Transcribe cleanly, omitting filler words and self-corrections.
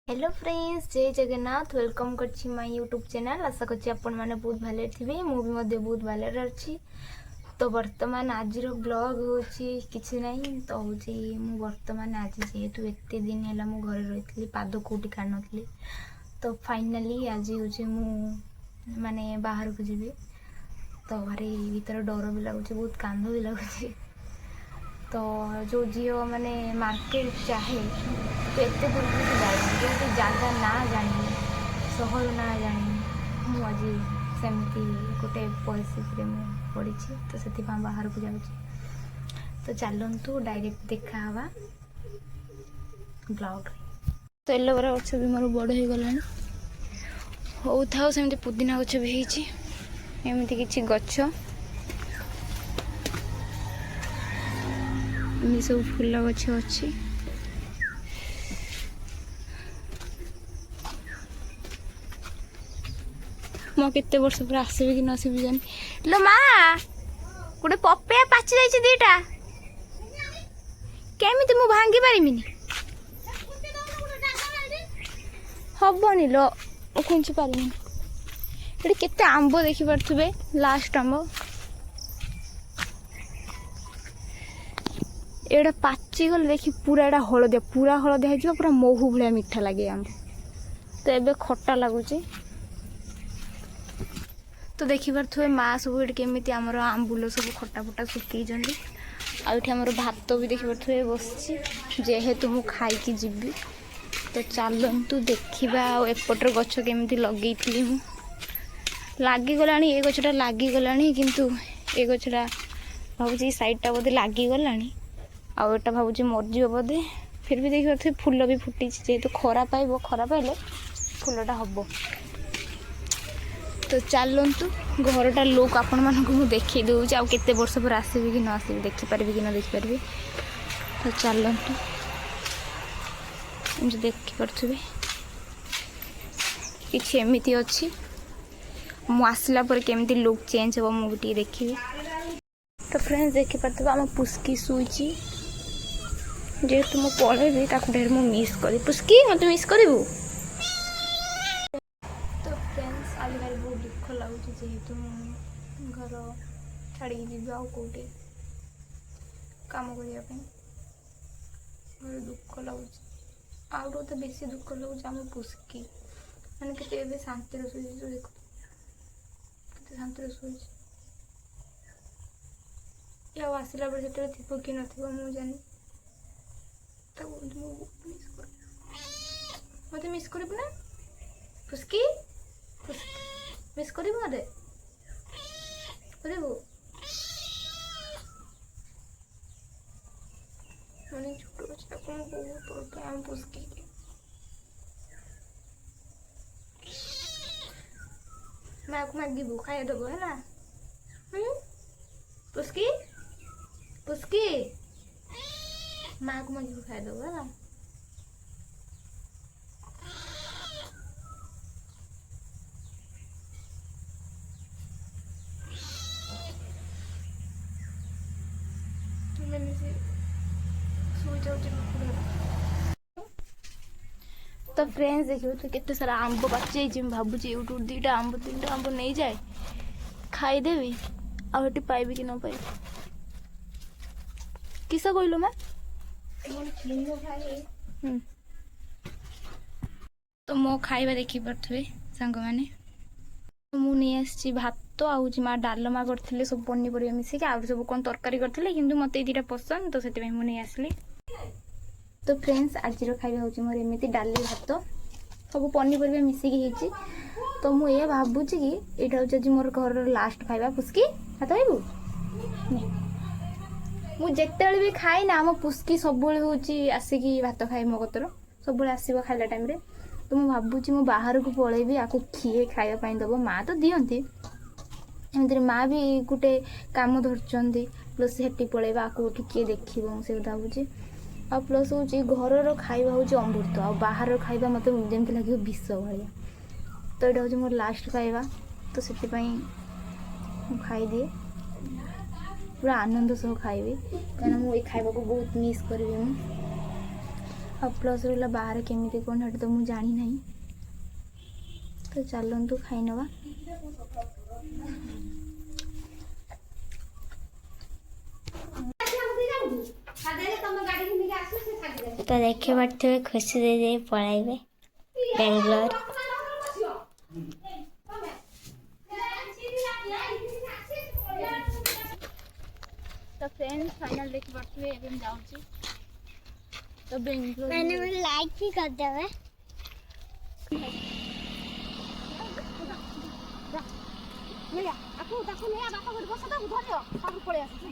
Hello friends, जय Jagannath. Welcome करछि my YouTube channel. आशा करछि आपण माने बहुत भले थिबे। मु भी मध्य बहुत भले अछि। तो वर्तमान आज ब्लॉग होछि किछि नहीं तो होछि मु वर्तमान आज जेहेतु एते दिन हैला मु घर रहितली पाद कोठी कानथली तो फाइनली आज होछि मु माने बाहर को जिबे तो घरे भीतर डर भी लागुछि, बहुत कांद भी लागुछि। तो जो झील मैंने मार्केट चाहे तो एत दूर भी जाए जो जगह ना जानी सहर ना जानी मुझे सेमती गोटे परिस्थिति में पड़ी तो से बाहर को जाऊँ। तो चलतु डायरेक्ट देखा हवा ब्लॉग। तो एलोवेरा गछ भी मोर बड़ हो गला हो था सेमती पुदीना गछ भी होती एमती किसी गछ सब फूल गछ अच्छी। मो केते वर्ष पर आसबि कि नसबि जानी। लो माँ गोटे पपया पाचि जाइए दीटा केमिति मु भांगी पारिमिनी हबनी लो खुंची पारिमिनी। ये केते आंब देखि पारथुबे लास्ट आंब एटा पाची गल देखि पूरा एटा हलदिया हो पूरा महू भाया मीठा लगे आंब। तो एबे खट्टा लगुच। तो देखि पारथुबे माँ सब ये केमिति आमर आंबुल सब खट्टा फटा सुखी आमर भात भी देखि पारथुबे बसची जेहेतु मु खाई जीवी। तो चलतु देखा एपटर गछ केमिति लगे मु लगिगला ये गछटा लगिगला किंतु ये गछटा भावुँ साइडटा बोधे लगिगला आटा भावुँ मरज बोधे। फिर भी देखिए थे फूल भी फुटी जेहेतु खरा पाइब खरा पाइले फूलटा हम। तो चलतु घरटा लुक आपण मानक मु देखी दूँ आउ केते वर्ष पर आसबि कि न आसबि देखिपारि कि न देखिपारि। तो चलतु एमती देखिपे कि एमती अच्छी मु आसला पर केमती लुक चेंज हो मुझे देखी। तो फ्रेंड्स देखिपे आम पुस्की शुची जेहेतु मु पढ़ेबी ढेर मु मिस करी। पुस्की मत मिस करू। तो फ्रेंड्स आज भाई बहुत दुख लगुच जेहेतु घर छाड़ी जी आउ कौटे काम करने दुख लगुच। आउ तो बेसी दुख लगुच आम पुस्की मैंने के शांति शुई देख के शांति शुई आसला बेले से थी कि न मु जानी मत मिस कर ना पुस्की मिस कर मत मैंने छोट बच्चा को बहुत आम पुस्की मैं को मागिबू खाई देबो है पुस्की पुस्की माँ को मागिबू खाई देबो है। तो फ्रेंड्स देखिए तो केते सारा आंब पाचे भावुँ यूट्यूब दीटा आंब तीन आंब नहीं जाए खाईदेवी आटी पाइबी कि न पाइबी किस कहलु मैं तो मो खाइबा देखी पारे सांग मैंने मुझे भात आउँ माँ डालमा करते सब पनीपरिया मिसिक आ सब कौन तरकारी करते कि मत दीटा पसंद तो से मुझे आसली। तो फ्रेंड्स आज खाଇବା हूँ मोर एमती डाली भात सब पनीपरिया मिसिकी तो मुझे भावुँ कि यहाँ हूँ आज मोर घर लास्ट खाଇବା। पुस्की भात खाइबू मुझे भी खाए ना आम पुस्की सब हूँ आसिकी भात खाए मो कतर सब आसो खाला टाइम रे। तो मुझे भावुँ मु बाहर को पलैबी आपको किए खावाई दब माँ तो दिखती एमती माँ भी गोटे कम धरती प्लस से पलैबा आपको किए देख से भावुँ आ प्लस हूँ घर खाଇବା हूँ अमृत आ बाहर खाଇବା मत जमी लगे विष भाया। तो यहाँ हूँ मोर लास्ट खाଇବା तो से खाईदिए पूरा आनंद सह खाइबी कहीं मुझे खाइबा को बहुत मिस करी। और प्लस रहा बाहर केमी कौन तो मुझे जानी ना। तो चलतु खाई नवा। तो देखे पारे खुशी दे पलैबे बेंगलोर। तो फ्रेंड्स फाइनल देख पारे एवं जाऊँ तो बेंगलोर मैंने लाइक भी कर देवे। आपको ताको ले बापा गोटे बस तो धरियो ताको पळे आसी